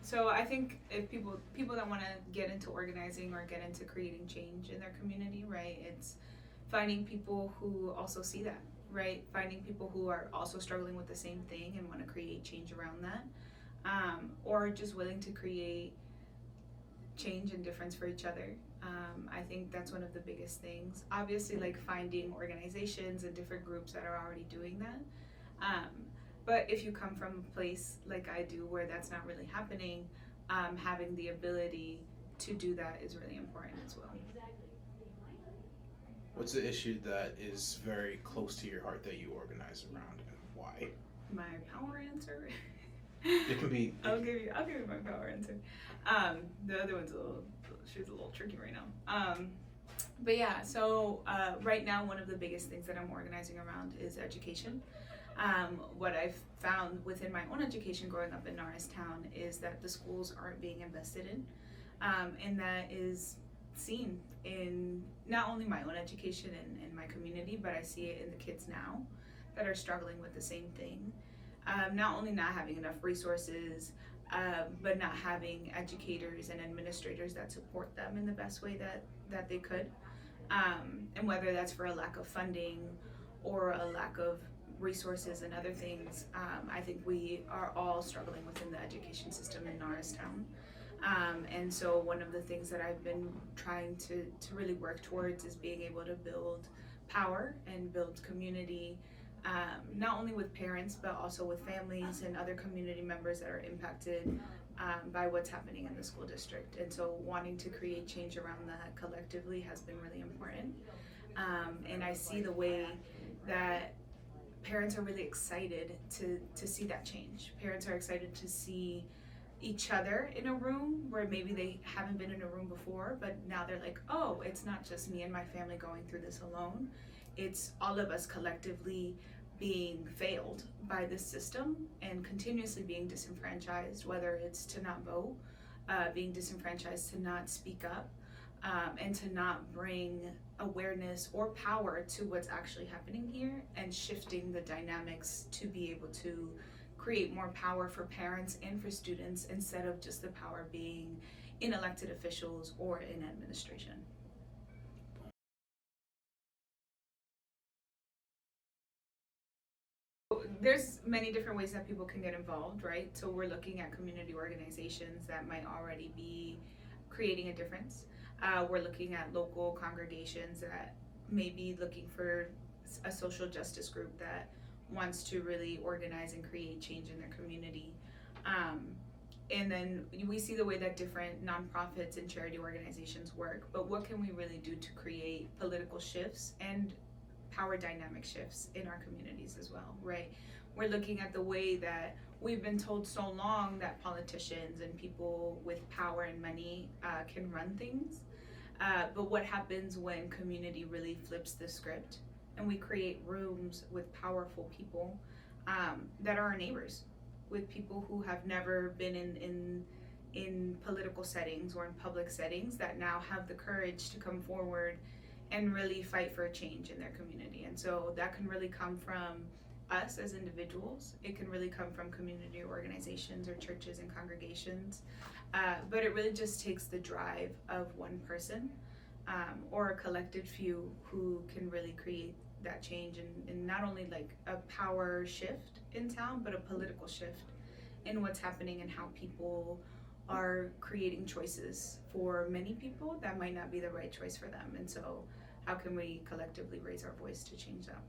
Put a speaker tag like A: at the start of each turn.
A: So I think if people that want to get into organizing or get into creating change in their community, right? It's finding people who also see that, right? Finding people who are also struggling with the same thing and want to create change around that, or just willing to create change and difference for each other. I think that's one of the biggest things. Obviously, like finding organizations and different groups that are already doing that. Um, but if you come from a place like I do where that's not really happening, having the ability to do that is really important as well.
B: What's the issue that is very close to your heart that you organize around, and why?
A: My power answer.
B: It could be.
A: I'll give you my power answer. The other one's she's a little tricky right now. But yeah, so right now one of the biggest things that I'm organizing around is education. What I've found within my own education growing up in Norristown is that the schools aren't being invested in, and that is seen in not only my own education and my community, but I see it in the kids now that are struggling with the same thing. Not only not having enough resources, but not having educators and administrators that support them in the best way that they could. And whether that's for a lack of funding or a lack of resources and other things, I think we are all struggling within the education system in Norristown. And so one of the things that I've been trying to really work towards is being able to build power and build community, not only with parents but also with families and other community members that are impacted by what's happening in the school district. And so wanting to create change around that collectively has been really important. And I see the way that parents are really excited to see that change. Parents are excited to see each other in a room where maybe they haven't been in a room before, but now they're like, oh, it's not just me and my family going through this alone. It's all of us collectively being failed by this system and continuously being disenfranchised, whether it's to not vote, being disenfranchised to not speak up, and to not bring awareness or power to what's actually happening here, and shifting the dynamics to be able to create more power for parents and for students instead of just the power being in elected officials or in administration. There's many different ways that people can get involved, right? So we're looking at community organizations that might already be creating a difference. We're looking at local congregations that may be looking for a social justice group that wants to really organize and create change in their community. And then we see the way that different nonprofits and charity organizations work, but what can we really do to create political shifts and power dynamic shifts in our communities as well, right? We're looking at the way that we've been told so long that politicians and people with power and money can run things. But what happens when community really flips the script and we create rooms with powerful people that are our neighbors, with people who have never been in political settings or in public settings, that now have the courage to come forward and really fight for a change in their community. And so that can really come from us as individuals. It can really come from community organizations or churches and congregations. But it really just takes the drive of one person or a collected few who can really create that change, and not only like a power shift in town, but a political shift in what's happening and how people are creating choices for many people that might not be the right choice for them. And so how can we collectively raise our voice to change that?